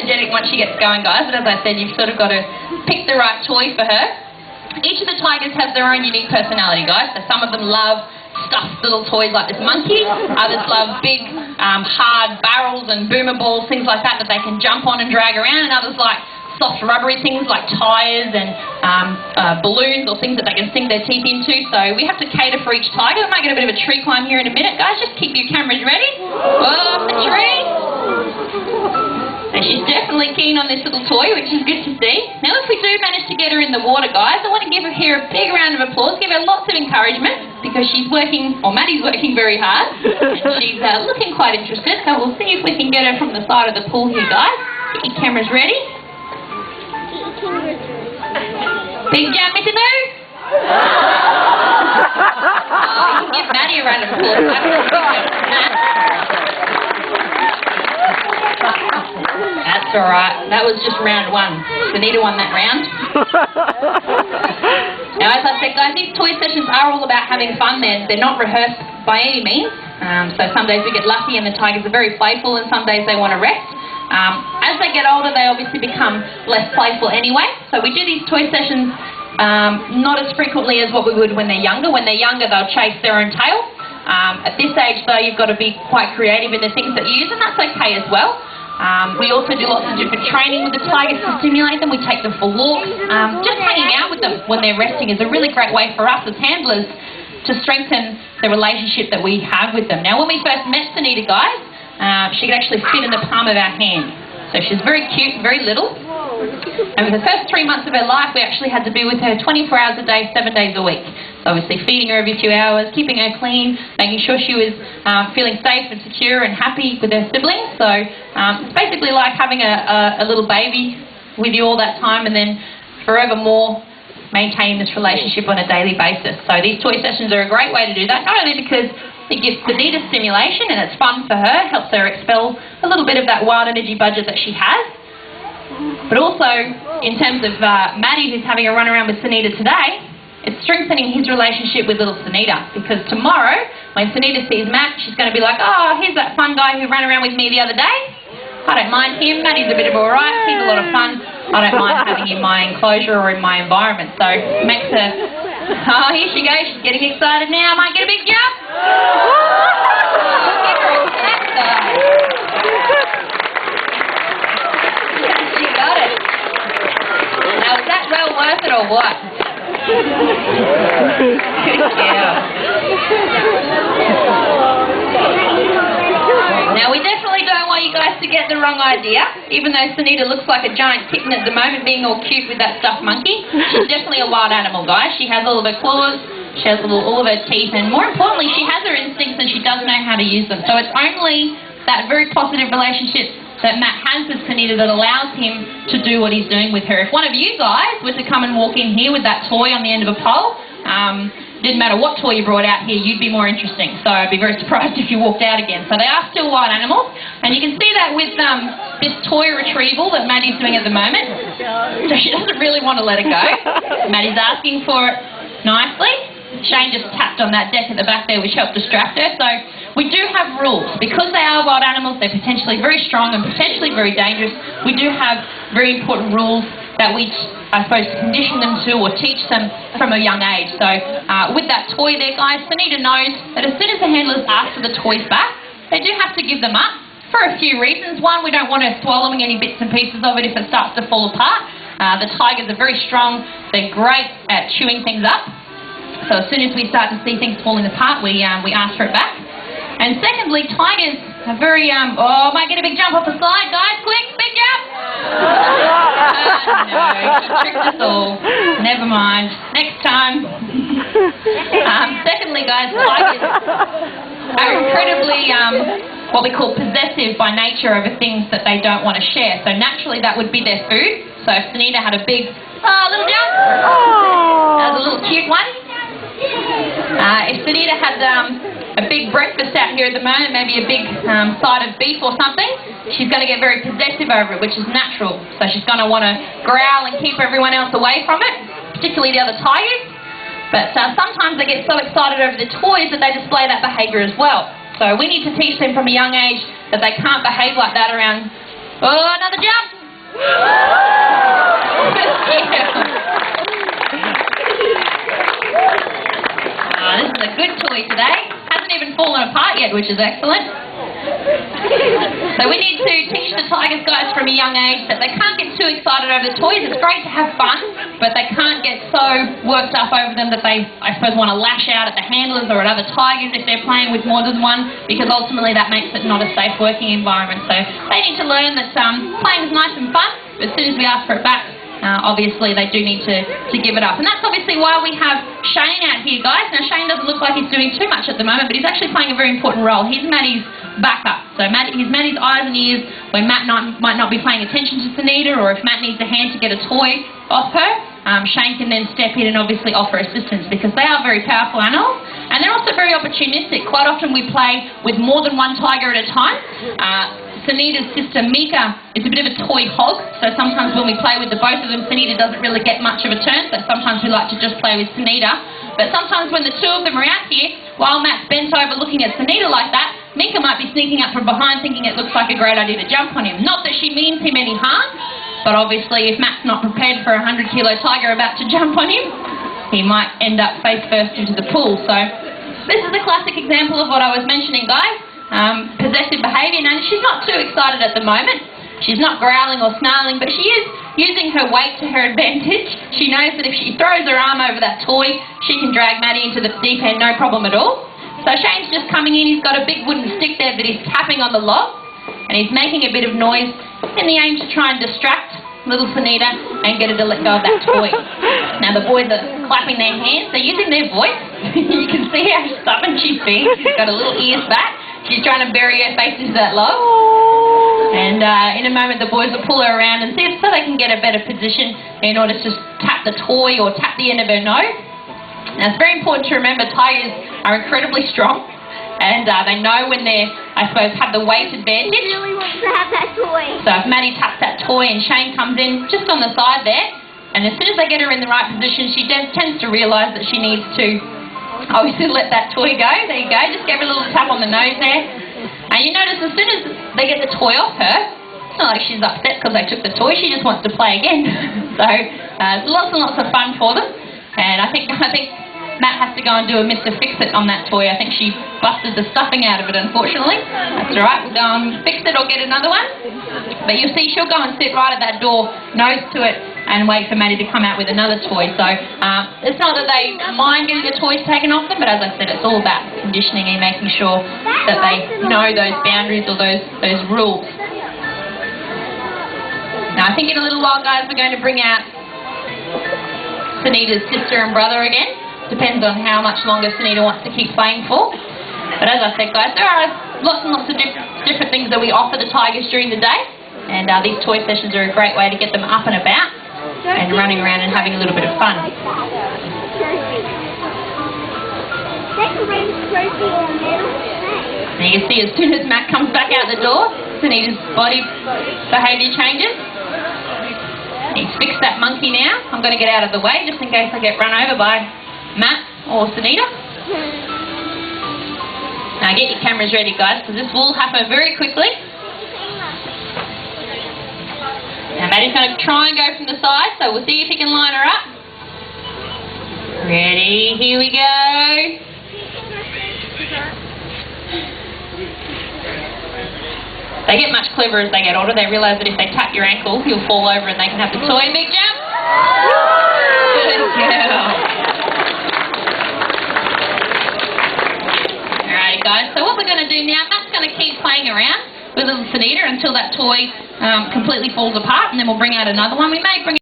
energetic once she gets going, guys, but as I said, you've sort of got to pick the right toy for her. Each of the tigers has their own unique personality, guys. So some of them love stuffed little toys like this monkey. Others love big, hard barrels and boomer balls, things like that they can jump on and drag around. And others like soft rubbery things like tyres and balloons or things that they can sink their teeth into. So we have to cater for each tiger. We might get a bit of a tree climb here in a minute, guys. Just keep your cameras ready. Off the tree. And she's definitely keen on this little toy, which is good to see. Now, if we do manage to get her in the water, guys, I want to give her here a big round of applause. Give her lots of encouragement because she's working, or Maddie's working very hard. And she's looking quite interested. So we'll see if we can get her from the side of the pool here, guys. Get your cameras ready. Big jump into those. Oh, you can give Maddie a round of applause. That's alright. That was just round one. Sunita won that round. Now, as I said, guys, these toy sessions are all about having fun. They're not rehearsed by any means. So some days we get lucky and the tigers are very playful, and some days they want to rest. As they get older, they obviously become less playful anyway. So we do these toy sessions not as frequently as what we would when they're younger. When they're younger, they'll chase their own tail. At this age, though, you've got to be quite creative in the things that you use, and that's okay as well. We also do lots of different training with the tigers to stimulate them. We take them for walks. Just hanging out with them when they're resting is a really great way for us as handlers to strengthen the relationship that we have with them. Now, when we first met Sunita, guys, she could actually fit in the palm of our hand. So she's very cute, very little. And for the first 3 months of her life, we actually had to be with her 24 hours a day, 7 days a week. So obviously feeding her every few hours, keeping her clean, making sure she was feeling safe and secure and happy with her siblings. So it's basically like having a little baby with you all that time, and then forevermore maintaining this relationship on a daily basis. So these toy sessions are a great way to do that, not only because it gives Sunita stimulation and it's fun for her, helps her expel a little bit of that wild energy budget that she has, but also in terms of Maddie, who's having a run around with Sunita today, it's strengthening his relationship with little Sunita, because tomorrow when Sunita sees Matt, she's going to be like, oh, here's that fun guy who ran around with me the other day. I don't mind him. Maddie's a bit of alright. He's a lot of fun. I don't mind having him in my enclosure or in my environment. So it makes her... Oh, here she goes. She's getting excited now. I might get a big jump. Give her a clap, though. She got it. Now, is that well worth it or what? Yeah. Now, we definitely don't want you guys to get the wrong idea. Even though Sunita looks like a giant kitten at the moment, being all cute with that stuffed monkey, she's definitely a wild animal, guys. She has all of her claws, she has all of her teeth, and more importantly, she has her instincts and she does know how to use them. So it's only that very positive relationship that Matt has with Sunita that allows him to do what he's doing with her. If one of you guys were to come and walk in here with that toy on the end of a pole, didn't matter what toy you brought out here, you'd be more interesting. So I'd be very surprised if you walked out again. So they are still wild animals. And you can see that with this toy retrieval that Maddie's doing at the moment. So she doesn't really want to let it go. Maddie's asking for it nicely. Shane just tapped on that deck at the back there, which helped distract her. So we do have rules. Because they are wild animals, they're potentially very strong and potentially very dangerous. We do have very important rules that we, I suppose, condition them to or teach them from a young age. So with that toy there, guys, Sunita knows that as soon as the handlers ask for the toys back, they do have to give them up for a few reasons. One, we don't want her swallowing any bits and pieces of it if it starts to fall apart. The tigers are very strong. They're great at chewing things up. So as soon as we start to see things falling apart, we ask for it back. And secondly, tigers are very, oh, might get a big jump off the side, guys, quick, big jump! No, she tricked us all. Never mind. Next time. Secondly, guys, tigers are incredibly, what we call possessive by nature over things that they don't want to share. So naturally that would be their food. So if Sunita had a big, little jump, that was a little cute one. If Sunita had a big breakfast out here at the moment, maybe a big side of beef or something, she's going to get very possessive over it, which is natural. So she's going to want to growl and keep everyone else away from it, particularly the other tigers. But sometimes they get so excited over the toys that they display that behaviour as well. So we need to teach them from a young age that they can't behave like that around, oh, another jump! toy today. Hasn't even fallen apart yet, which is excellent. So we need to teach the tigers, guys, from a young age that they can't get too excited over the toys. It's great to have fun, but they can't get so worked up over them that they, I suppose, want to lash out at the handlers or at other tigers if they're playing with more than one, because ultimately that makes it not a safe working environment. So they need to learn that playing is nice and fun, but as soon as we ask for it back, obviously they do need to give it up. And that's obviously why we have Shane out here, guys. Now Shane doesn't look like he's doing too much at the moment, but he's actually playing a very important role. He's Maddie's backup. So he's Maddie's eyes and ears when Matt might not be paying attention to Sunita, or if Matt needs a hand to get a toy off her, Shane can then step in and obviously offer assistance, because they are very powerful animals, and they're also very opportunistic. Quite often we play with more than one tiger at a time. Sunita's sister Mika is a bit of a toy hog, so sometimes when we play with the both of them, Sunita doesn't really get much of a turn, so sometimes we like to just play with Sunita. But sometimes when the two of them are out here, while Matt's bent over looking at Sunita like that, Mika might be sneaking up from behind thinking it looks like a great idea to jump on him. Not that she means him any harm, but obviously if Matt's not prepared for a 100-kilo tiger about to jump on him, he might end up face first into the pool. So this is a classic example of what I was mentioning, guys. Possessive behaviour. Now, she's not too excited at the moment. She's not growling or snarling, but she is using her weight to her advantage. She knows that if she throws her arm over that toy, she can drag Maddie into the deep end, no problem at all. So Shane's just coming in. He's got a big wooden stick there that he's tapping on the log, and he's making a bit of noise in the aim to try and distract little Sunita and get her to let go of that toy. Now the boys are clapping their hands. They're using their voice. You can see how stubborn she's being. She's got her little ears back. She's trying to bury her face into that log. And in a moment the boys will pull her around and see if so they can get a better position in order to tap the toy or tap the end of her nose. Now it's very important to remember tigers are incredibly strong, and they know when they're, I suppose, have the weight advantage. She really wants to have that toy. So if Maddie taps that toy and Shane comes in just on the side there, and as soon as they get her in the right position, she tends to realise that she needs to obviously let that toy go. There you go, just give her a little tap on the nose there. And you notice as soon as they get the toy off her, it's not like she's upset because they took the toy, she just wants to play again. So it's lots and lots of fun for them. And I think Matt has to go and do a Mr. Fix-It on that toy. I think she busted the stuffing out of it, unfortunately. That's all right, we'll go and fix it or get another one. But you'll see she'll go and sit right at that door, nose to it, and wait for Maddie to come out with another toy. So it's not that they mind getting the toys taken off them, but as I said, it's all about conditioning and making sure that they know those boundaries or those rules. Now I think in a little while, guys, we're going to bring out Sunita's sister and brother again. Depends on how much longer Sunita wants to keep playing for. But as I said, guys, there are lots and lots of different things that we offer the tigers during the day. And these toy sessions are a great way to get them up and about and running around and having a little bit of fun. And you can see as soon as Matt comes back out the door, Sunita's body behaviour changes. He's fixed that monkey now. I'm going to get out of the way just in case I get run over by Matt or Sunita. Now get your cameras ready, guys, because this will happen very quickly. Now Maddie's going to try and go from the side, so we'll see if he can line her up. Ready, here we go. They get much cleverer as they get older. They realise that if they tap your ankle, you'll fall over and they can have the toy and big jump. Good girl. Alrighty, guys, so what we're going to do now, Matt's going to keep playing around with little Sunita until that toy completely falls apart, and then we'll bring out another one. We may bring